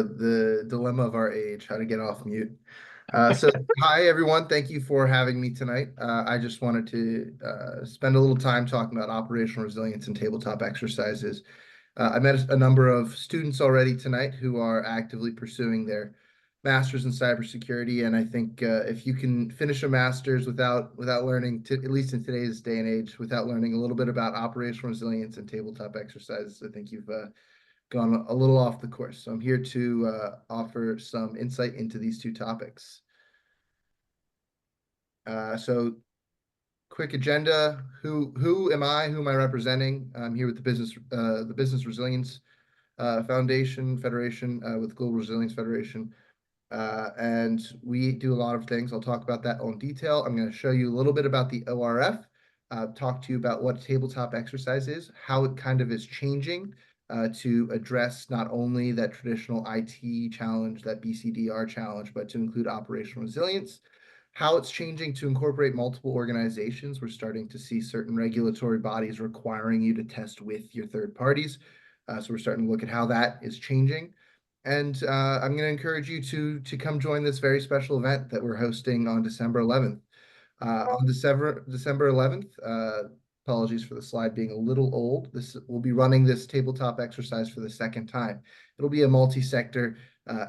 the dilemma of our age, how to get off mute. So hi everyone, thank you for having me tonight. I just wanted to spend a little time talking about operational resilience and tabletop exercises. I met a number of students already tonight who are actively pursuing their masters in cybersecurity, and I think if you can finish a master's without learning, at least in today's day and age, without learning a little bit about operational resilience and tabletop exercises, I think you've gone a little off the course. So I'm here to offer some insight into these two topics. So quick agenda. Who am I? Who am I representing? I'm here with the Business Resilience Foundation Federation with Global Resilience Federation. And we do a lot of things. I'll talk about that in detail. I'm going to show you a little bit about the ORF, talk to you about what tabletop exercise is, how it kind of is changing to address not only that traditional IT challenge, that BCDR challenge, but to include operational resilience, how it's changing to incorporate multiple organizations. We're starting to see certain regulatory bodies requiring you to test with your third parties. So we're starting to look at how that is changing. And I'm going to encourage you to come join this very special event that we're hosting on December 11th. On December 11th, apologies for the slide being a little old. We'll be running this tabletop exercise for the second time. It'll be a multi-sector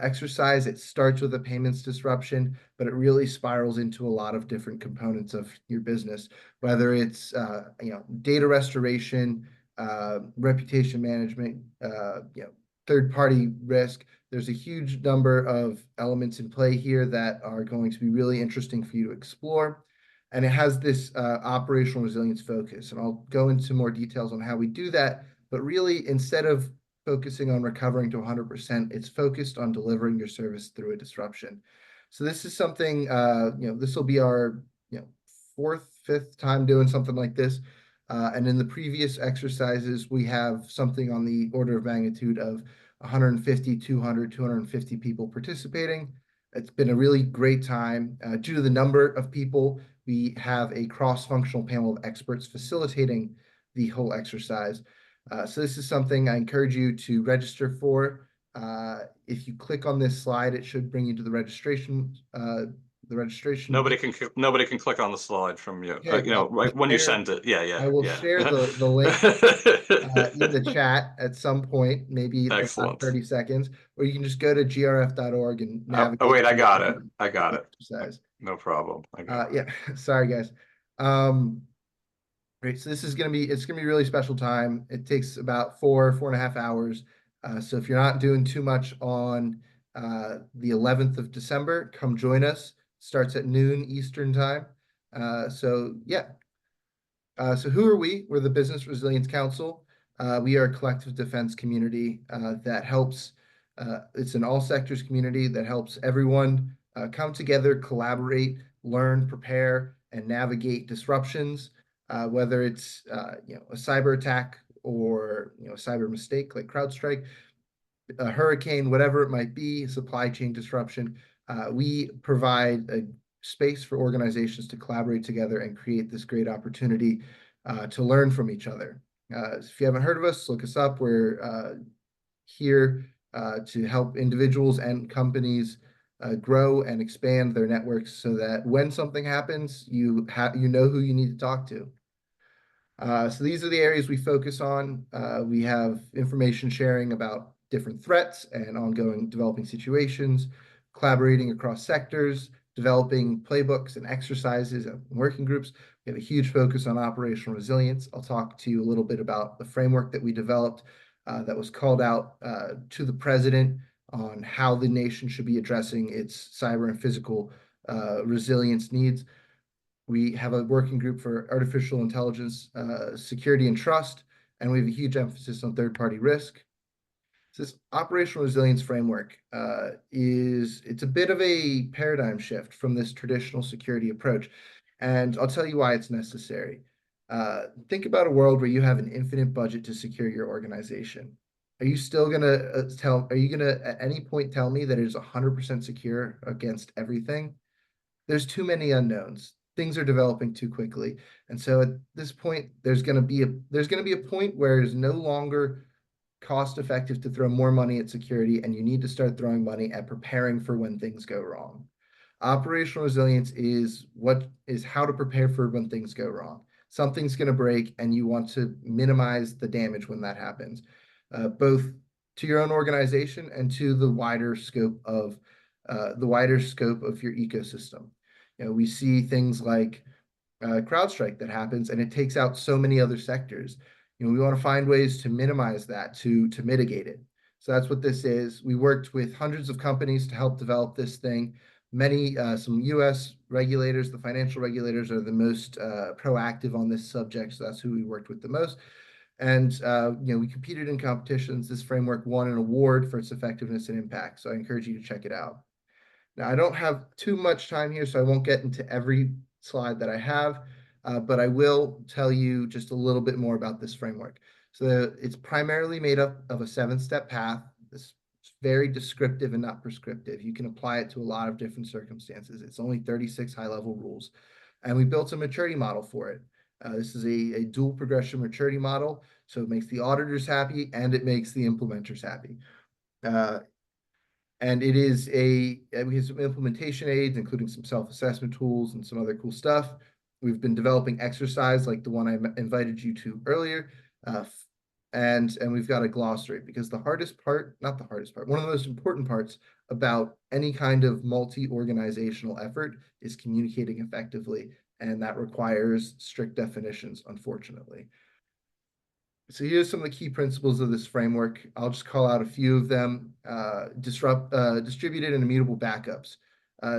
exercise. It starts with a payments disruption, but it really spirals into a lot of different components of your business, whether it's data restoration, reputation management, third-party risk. There's a huge number of elements in play here that are going to be really interesting for you to explore. And it has this operational resilience focus. And I'll go into more details on how we do that. But really, instead of focusing on recovering to 100%, it's focused on delivering your service through a disruption. So this is something, this will be our fourth, fifth time doing something like this. And in the previous exercises, we have something on the order of magnitude of 150, 200, 250 people participating. It's been a really great time. Due to the number of people, we have a cross-functional panel of experts facilitating the whole exercise. So this is something I encourage you to register for. If you click on this slide, it should bring you to the registration. Nobody can click on the slide from you. Okay, Right when you send it. I will Yeah. share the link in the chat at some point, maybe the last Excellent. 30 seconds, or you can just go to grf.org and Oh, navigate wait, I to got it. I got the it. exercise. No problem. I got it. Yeah, sorry guys. Great. So it's gonna be really special time. It takes about 4.5 hours. So if you're not doing too much on the 11th of December, come join us. Starts at noon Eastern time. So yeah. So who are we? We're the Business Resilience Council. We are a collective defense community that helps. It's an all sectors community that helps everyone come together, collaborate, learn, prepare, and navigate disruptions. Whether it's a cyber attack or a cyber mistake like CrowdStrike, a hurricane, whatever it might be, supply chain disruption. We provide a space for organizations to collaborate together and create this great opportunity to learn from each other. If you haven't heard of us, look us up. We're here to help individuals and companies grow and expand their networks so that when something happens, you know who you need to talk to. So these are the areas we focus on. We have information sharing about different threats and ongoing developing situations, collaborating across sectors, developing playbooks and exercises and working groups. We have a huge focus on operational resilience. I'll talk to you a little bit about the framework that we developed that was called out to the president on how the nation should be addressing its cyber and physical resilience needs. We have a working group for artificial intelligence, security and trust, and we have a huge emphasis on third-party risk. So this operational resilience framework it's a bit of a paradigm shift from this traditional security approach. And I'll tell you why it's necessary. Think about a world where you have an infinite budget to secure your organization. Are you still going to are you going to at any point tell me that it is 100% secure against everything? There's too many unknowns. Things are developing too quickly. And so at this point, there's going to be a point where it's no longer cost effective to throw more money at security, and you need to start throwing money at preparing for when things go wrong. Operational resilience is how to prepare for when things go wrong. Something's going to break, and you want to minimize the damage when that happens, both to your own organization and to the wider scope of your ecosystem. We see things like CrowdStrike that happens, and it takes out so many other sectors. We want to find ways to minimize that, to mitigate it. So that's what this is. We worked with hundreds of companies to help develop this thing. Some U.S. regulators, the financial regulators, are the most proactive on this subject, so that's who we worked with the most. And we competed in competitions. This framework won an award for its effectiveness and impact, so I encourage you to check it out. Now, I don't have too much time here, so I won't get into every slide that I have, but I will tell you just a little bit more about this framework. So it's primarily made up of a 7-step path. This is very descriptive and not prescriptive. You can apply it to a lot of different circumstances. It's only 36 high-level rules. And we built a maturity model for it. This is a dual progression maturity model, so it makes the auditors happy and it makes the implementers happy. And we have some implementation aids, including some self-assessment tools and some other cool stuff. We've been developing exercise like the one I invited you to earlier. And we've got a glossary, because one of the most important parts about any kind of multi-organizational effort is communicating effectively, and that requires strict definitions, unfortunately. So here's some of the key principles of this framework. I'll just call out a few of them. Distributed and immutable backups.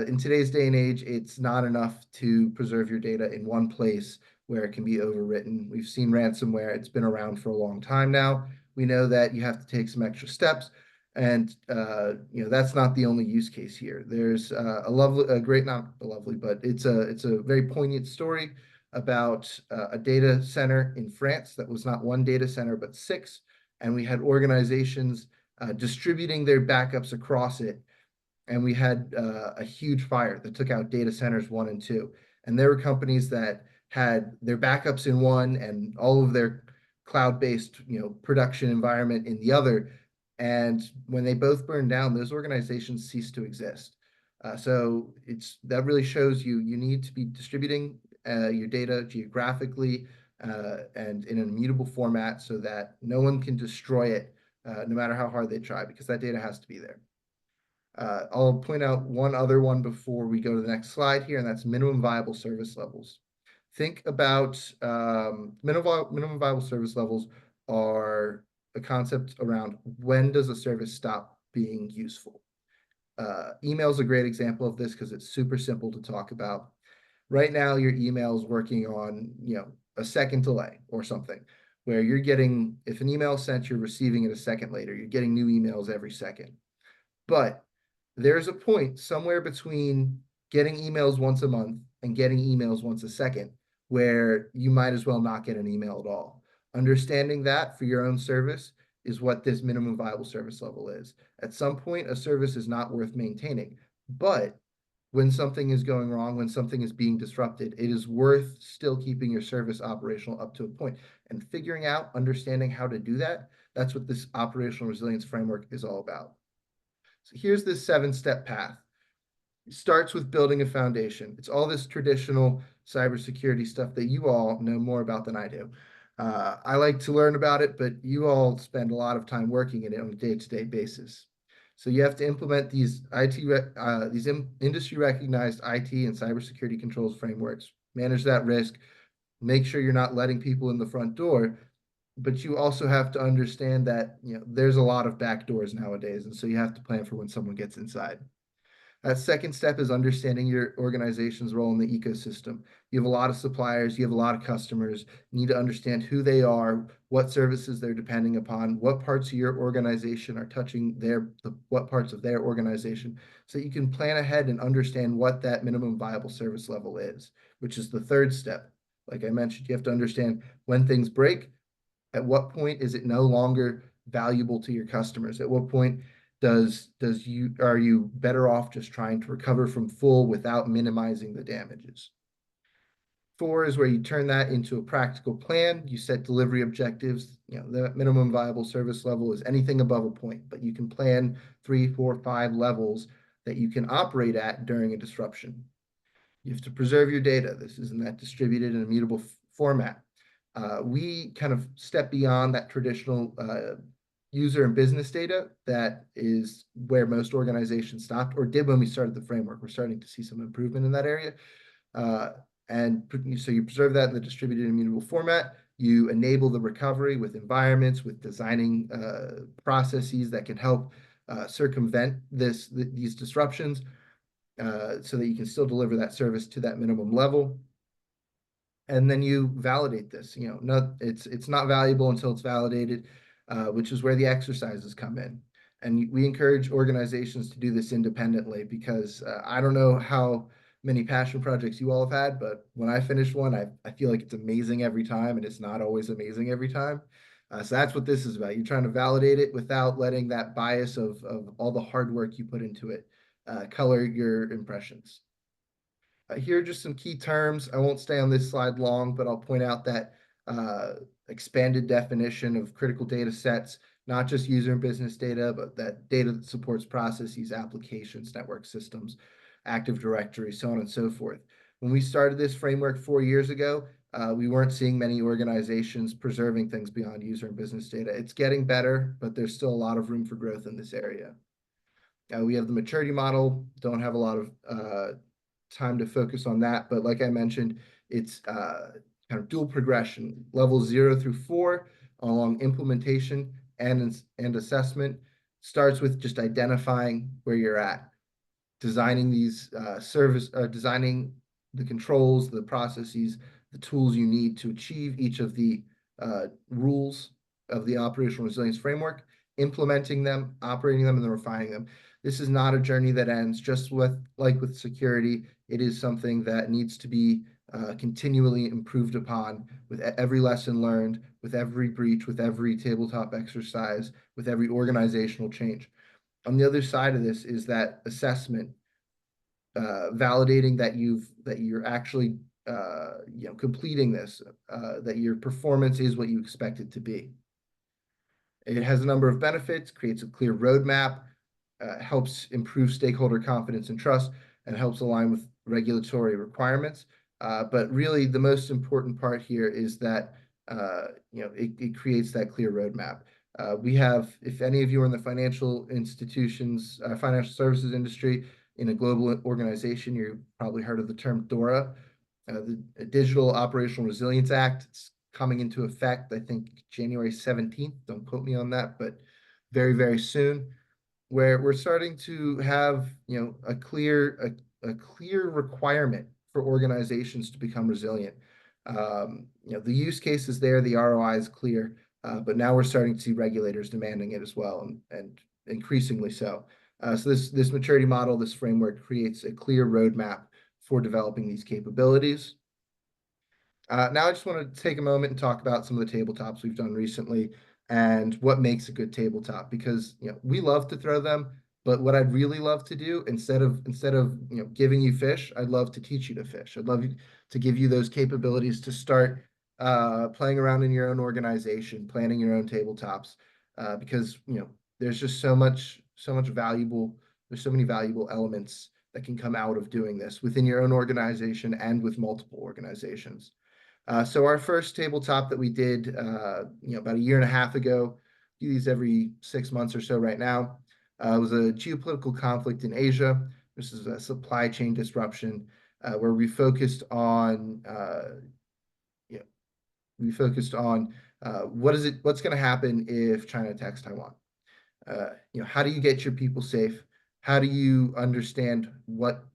In today's day and age, it's not enough to preserve your data in one place where it can be overwritten. We've seen ransomware. It's been around for a long time now. We know that you have to take some extra steps, and that's not the only use case here. There's not a lovely, but it's a very poignant story about a data center in France that was not one data center, but 6. And we had organizations distributing their backups across it. And we had a huge fire that took out data centers 1 and 2. And there were companies that had their backups in one and all of their cloud-based production environment in the other. And when they both burned down, those organizations ceased to exist. So that really shows you need to be distributing your data geographically and in an immutable format, so that no one can destroy it, no matter how hard they try, because that data has to be there. I'll point out one other one before we go to the next slide here, and that's minimum viable service levels. Think about minimum viable service levels are a concept around when does a service stop being useful. Email is a great example of this because it's super simple to talk about. Right now, your email is working on, a second delay or something, where you're getting, if an email is sent, you're receiving it a second later. You're getting new emails every second. But there's a point somewhere between getting emails once a month and getting emails once a second where you might as well not get an email at all. Understanding that for your own service is what this minimum viable service level is. At some point, a service is not worth maintaining, but when something is going wrong, when something is being disrupted, it is worth still keeping your service operational up to a point. And figuring out, understanding how to do that, that's what this operational resilience framework is all about. So here's this 7-step path. It starts with building a foundation. It's all this traditional cybersecurity stuff that you all know more about than I do. I like to learn about it, but you all spend a lot of time working in it on a day-to-day basis. So you have to implement these industry recognized IT and cybersecurity controls frameworks, manage that risk, make sure you're not letting people in the front door, but you also have to understand that there's a lot of back doors nowadays, and so you have to plan for when someone gets inside. That second step is understanding your organization's role in the ecosystem. You have a lot of suppliers, you have a lot of customers. You need to understand who they are, what services they're depending upon, what parts of your organization are touching what parts of their organization, so you can plan ahead and understand what that minimum viable service level is, which is the third step. Like I mentioned, you have to understand when things break. At what point is it no longer valuable to your customers? At what point are you better off just trying to recover from full without minimizing the damages? 4 is where you turn that into a practical plan. You set delivery objectives. The minimum viable service level is anything above a point, but you can plan 3, 4, 5 levels that you can operate at during a disruption. You have to preserve your data. This is in that distributed and immutable format. We kind of step beyond that traditional user and business data that is where most organizations stopped or did when we started the framework. We're starting to see some improvement in that area. And so you preserve that in the distributed immutable format. You enable the recovery with environments, with designing processes that can help circumvent these disruptions so that you can still deliver that service to that minimum level. And then you validate this. It's not valuable until it's validated, which is where the exercises come in. And we encourage organizations to do this independently because I don't know how many passion projects you all have had, but when I finish one, I feel like it's amazing every time, and it's not always amazing every time. So that's what this is about. You're trying to validate it without letting that bias of all the hard work you put into it color your impressions. Here are just some key terms. I won't stay on this slide long, but I'll point out that expanded definition of critical data sets, not just user and business data, but that data that supports processes, applications, network systems, Active Directory, so on and so forth. When we started this framework 4 years ago, we weren't seeing many organizations preserving things beyond user and business data. It's getting better, but there's still a lot of room for growth in this area. We have the maturity model, don't have a lot of time to focus on that, but like I mentioned, it's kind of dual progression, levels 0 through 4 along implementation and assessment. Starts with just identifying where you're at, designing these designing the controls, the processes, the tools you need to achieve each of the rules of the operational resilience framework, implementing them, operating them, and then refining them. This is not a journey that ends just like with security. It is something that needs to be continually improved upon with every lesson learned, with every breach, with every tabletop exercise, with every organizational change. On the other side of this is that assessment, validating that you're actually completing this, that your performance is what you expect it to be. It has a number of benefits, creates a clear roadmap, helps improve stakeholder confidence and trust, and helps align with regulatory requirements. But really, the most important part here is that it creates that clear roadmap. We have, if any of you are in the financial institutions, financial services industry in a global organization, you've probably heard of the term DORA, the Digital Operational Resilience Act. It's coming into effect, I think, January 17th. Don't quote me on that, but very, very soon, where we're starting to have a clear requirement for organizations to become resilient. The use case is there, the ROI is clear, but now we're starting to see regulators demanding it as well, and increasingly so. So this maturity model, this framework creates a clear roadmap for developing these capabilities. Now I just want to take a moment and talk about some of the tabletops we've done recently and what makes a good tabletop, because we love to throw them, but what I'd really love to do instead of giving you fish, I'd love to teach you to fish. I'd love to give you those capabilities to start playing around in your own organization, planning your own tabletops, because there's just so many valuable elements that can come out of doing this within your own organization and with multiple organizations. So our first tabletop that we did, about a year and a half ago, do these every 6 months or so right now, was a geopolitical conflict in Asia. This is a supply chain disruption where we focused on what's going to happen if China attacks Taiwan. How do you get your people safe? How do you understand what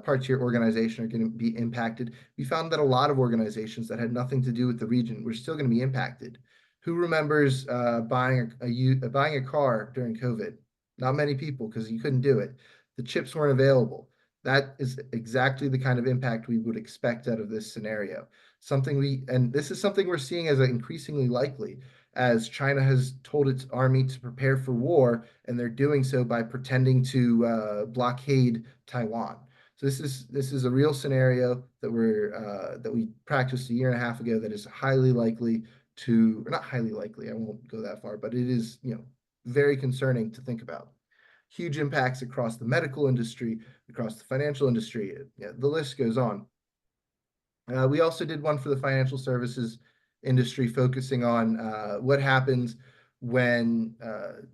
parts of your organization are going to be impacted? We found that a lot of organizations that had nothing to do with the region were still going to be impacted. Who remembers buying a car during COVID? Not many people, because you couldn't do it. The chips weren't available. That is exactly the kind of impact we would expect out of this scenario. And this is something we're seeing as increasingly likely, as China has told its army to prepare for war, and they're doing so by pretending to blockade Taiwan. So this is a real scenario that we practiced a year and a half ago that is highly likely to, or not highly likely, I won't go that far, but it is, very concerning to think about. Huge impacts across the medical industry, across the financial industry. The list goes on. We also did one for the financial services industry, focusing on what happens when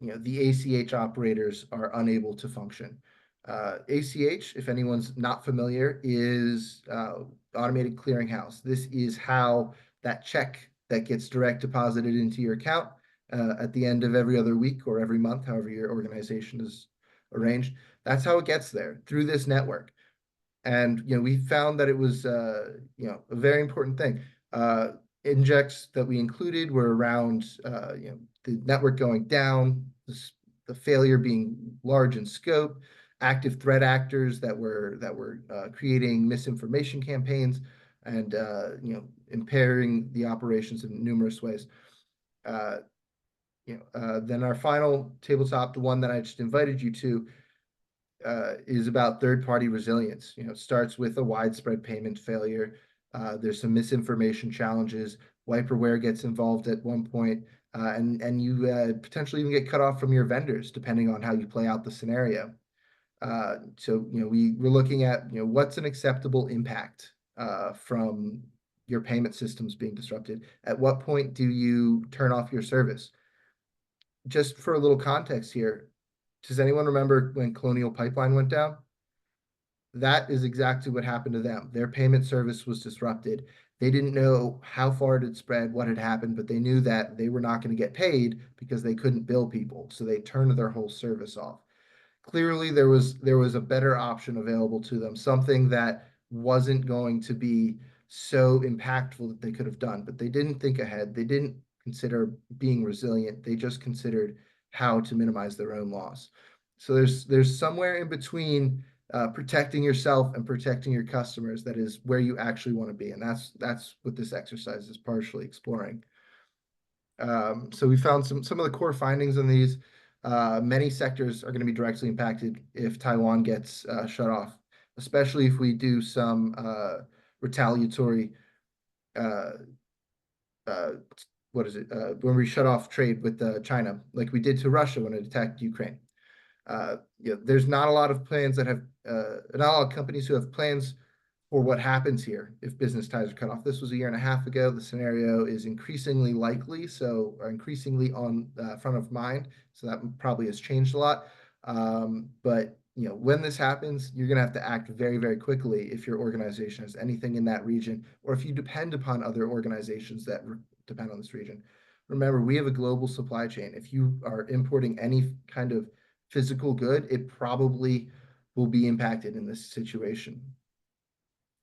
the ACH operators are unable to function. ACH, if anyone's not familiar, is automated clearinghouse. This is how that check that gets direct deposited into your account at the end of every other week or every month, however your organization is arranged. That's how it gets there, through this network. And we found that it was a very important thing. Injects that we included were around the network going down, the failure being large in scope, active threat actors that were creating misinformation campaigns, and impairing the operations in numerous ways. Then our final tabletop, the one that I just invited you to, is about third-party resilience. It starts with a widespread payment failure. There's some misinformation challenges. Wiperware gets involved at one point, and you potentially even get cut off from your vendors, depending on how you play out the scenario. So we're looking at what's an acceptable impact from your payment systems being disrupted. At what point do you turn off your service? Just for a little context here, does anyone remember when Colonial Pipeline went down? That is exactly what happened to them. Their payment service was disrupted. They didn't know how far it had spread, what had happened, but they knew that they were not going to get paid because they couldn't bill people. So they turned their whole service off. Clearly, there was a better option available to them, something that wasn't going to be so impactful that they could have done. But they didn't think ahead. They didn't consider being resilient. They just considered how to minimize their own loss. So there's somewhere in between protecting yourself and protecting your customers that is where you actually want to be, and that's what this exercise is partially exploring. So we found some of the core findings in these. Many sectors are going to be directly impacted if Taiwan gets shut off, especially if we do some retaliatory what is it? When we shut off trade with China, like we did to Russia when it attacked Ukraine. There's not a lot of plans that have, not a lot of companies who have plans for what happens here if business ties are cut off. This was a year and a half ago. The scenario is increasingly likely, or increasingly on front of mind. So that probably has changed a lot. But when this happens, you're going to have to act very, very quickly if your organization has anything in that region, or if you depend upon other organizations that depend on this region. Remember, we have a global supply chain. If you are importing any kind of physical good, it probably will be impacted in this situation.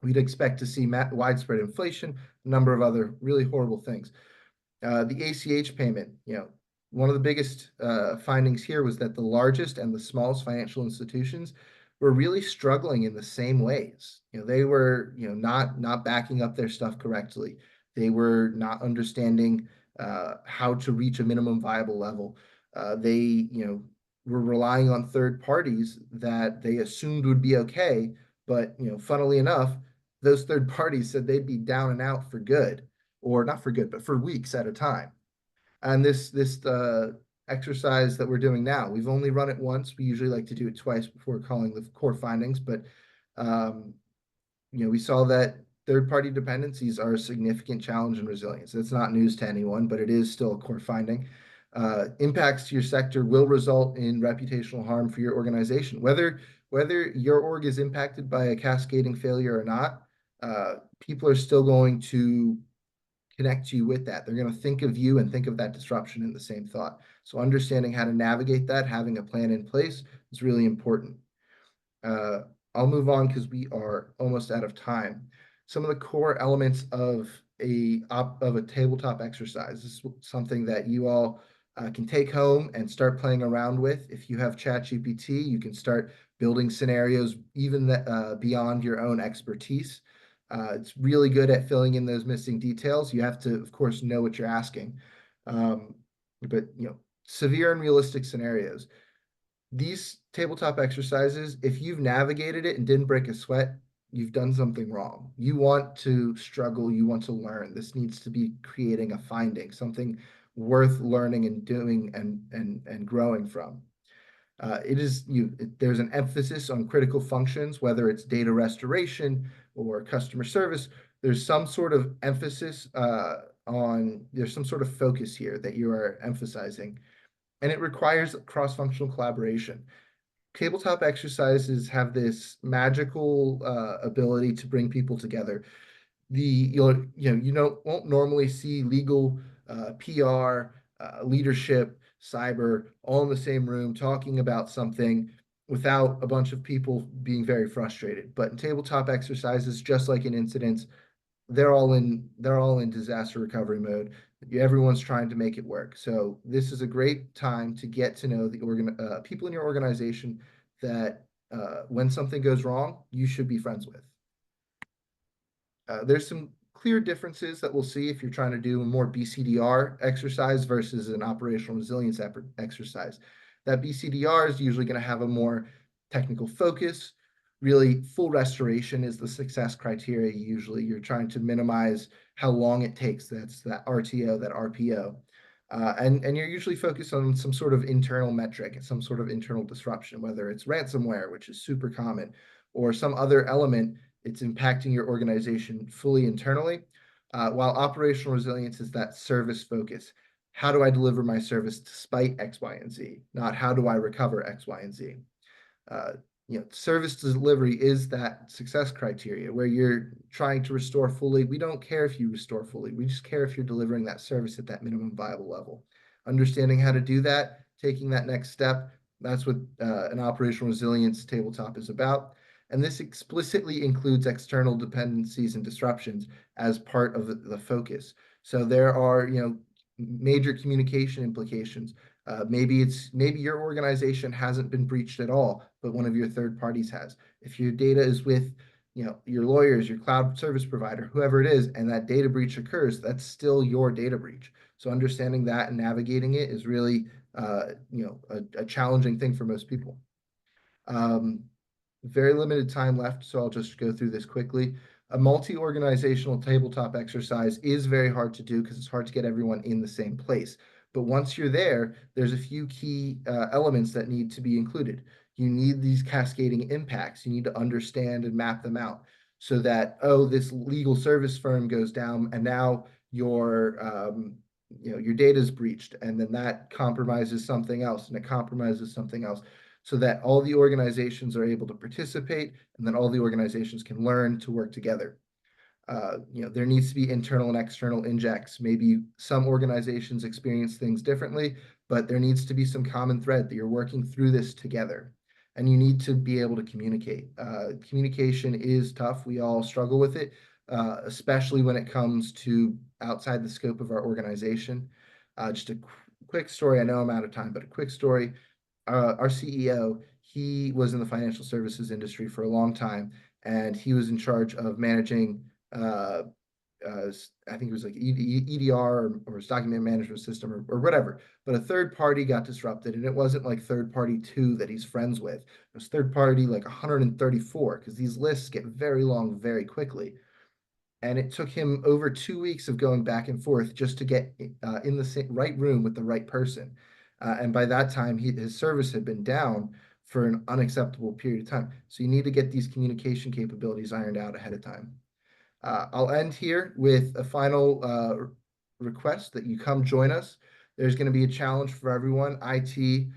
We'd expect to see widespread inflation, a number of other really horrible things. The ACH payment, one of the biggest findings here was that the largest and the smallest financial institutions were really struggling in the same ways. They were, not backing up their stuff correctly. They were not understanding how to reach a minimum viable level. They, were relying on third parties that they assumed would be okay, but funnily enough, those third parties said they'd be down and out for good, or not for good, but for weeks at a time. And this exercise that we're doing now, we've only run it once. We usually like to do it twice before calling the core findings, but we saw that third-party dependencies are a significant challenge in resilience. It's not news to anyone, but it is still a core finding. Impacts to your sector will result in reputational harm for your organization. Whether your org is impacted by a cascading failure or not, people are still going to connect you with that. They're going to think of you and think of that disruption in the same thought. So understanding how to navigate that, having a plan in place is really important. I'll move on because we are almost out of time. Some of the core elements of a tabletop exercise. This is something that you all can take home and start playing around with. If you have ChatGPT, you can start building scenarios even beyond your own expertise. It's really good at filling in those missing details. You have to, of course, know what you're asking. But severe and realistic scenarios. These tabletop exercises, if you've navigated it and didn't break a sweat, you've done something wrong. You want to struggle, you want to learn. This needs to be creating a finding, something worth learning and doing and growing from. There's an emphasis on critical functions, whether it's data restoration or customer service. There's some sort of emphasis there's some sort of focus here that you are emphasizing, and it requires cross-functional collaboration. Tabletop exercises have this magical ability to bring people together. You won't normally see legal, PR, leadership, cyber all in the same room talking about something without a bunch of people being very frustrated. But in tabletop exercises, just like in incidents, they're all in disaster recovery mode. Everyone's trying to make it work. So this is a great time to get to know the people in your organization that when something goes wrong, you should be friends with. There's some clear differences that we'll see if you're trying to do a more BCDR exercise versus an operational resilience exercise. That BCDR is usually going to have a more technical focus. Really, full restoration is the success criteria. Usually, you're trying to minimize how long it takes. That's that RTO, that RPO. And you're usually focused on some sort of internal metric, some sort of internal disruption, whether it's ransomware, which is super common, or some other element it's impacting your organization fully internally, while operational resilience is that service focus. How do I deliver my service despite X, Y, and Z? Not how do I recover X, Y, and Z? Uh, Service delivery is that success criteria where you're trying to restore fully. We don't care if you restore fully. We just care if you're delivering that service at that minimum viable level. Understanding how to do that, taking that next step, that's what an operational resilience tabletop is about. And this explicitly includes external dependencies and disruptions as part of the focus. So there are, major communication implications. Maybe your organization hasn't been breached at all, but one of your third parties has. If your data is with, your lawyers, your cloud service provider, whoever it is, and that data breach occurs, that's still your data breach. So understanding that and navigating it is really, a challenging thing for most people. Um, Very limited time left, so I'll just go through this quickly. A multi-organizational tabletop exercise is very hard to do because it's hard to get everyone in the same place. But once you're there, there's a few key elements that need to be included. You need these cascading impacts. You need to understand and map them out so that, oh, this legal service firm goes down and now your data is breached, and then that compromises something else and it compromises something else, so that all the organizations are able to participate and then all the organizations can learn to work together. There needs to be internal and external injects. Maybe some organizations experience things differently, but there needs to be some common thread that you're working through this together. And you need to be able to communicate. Communication is tough. We all struggle with it, especially when it comes to outside the scope of our organization. Just a quick story. I know I'm out of time, but a quick story. Our CEO, he was in the financial services industry for a long time, and he was in charge of managing, uh, I think it was like EDR or his document management system or whatever. But a third party got disrupted, and it wasn't like third party two that he's friends with. It was third party like 134 because these lists get very long very quickly. And it took him over 2 weeks of going back and forth just to get in the right room with the right person. And by that time, his service had been down for an unacceptable period of time. So you need to get these communication capabilities ironed out ahead of time. I'll end here with a final request that you come join us. There's going to be a challenge for everyone: IT,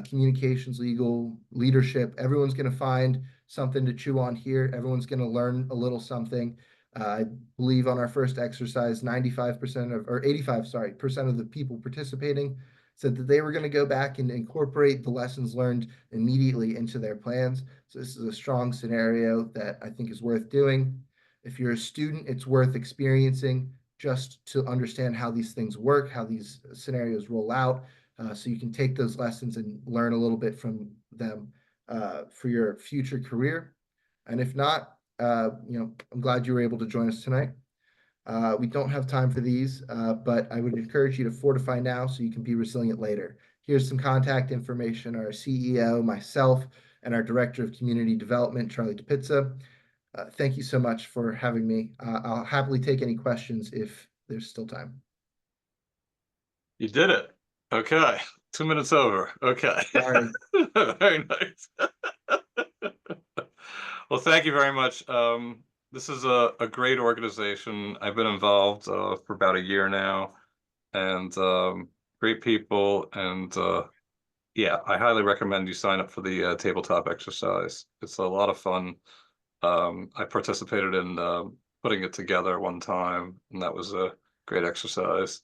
communications, legal, leadership. Everyone's going to find something to chew on here. Everyone's going to learn a little something. I believe on our first exercise, 95% or 85, sorry, percent of the people participating said that they were going to go back and incorporate the lessons learned immediately into their plans. So this is a strong scenario that I think is worth doing. If you're a student, it's worth experiencing just to understand how these things work, how these scenarios roll out, so you can take those lessons and learn a little bit from them for your future career. And if not, I'm glad you were able to join us tonight. We don't have time for these, but I would encourage you to fortify now so you can be resilient later. Here's some contact information, our CEO, myself, and our Director of Community Development, Charlie DePizza. Thank you so much for having me. I'll happily take any questions if there's still time. You did it. Okay. 2 minutes over. Okay. Sorry. Very nice. Well, thank you very much. This is a great organization. I've been involved for about a year now, and great people. And yeah, I highly recommend you sign up for the tabletop exercise. It's a lot of fun. I participated in putting it together one time, and that was a great exercise.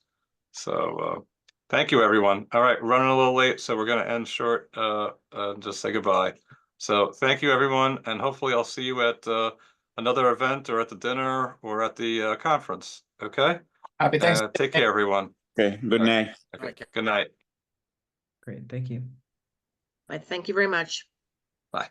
So thank you, everyone. All right, running a little late, so we're going to end short and just say goodbye. So thank you, everyone, and hopefully I'll see you at another event or at the dinner or at the conference. Okay? Happy Thanksgiving. Take care, everyone. Okay, good night. Okay. Good night. Great, thank you. Thank you very much. Bye.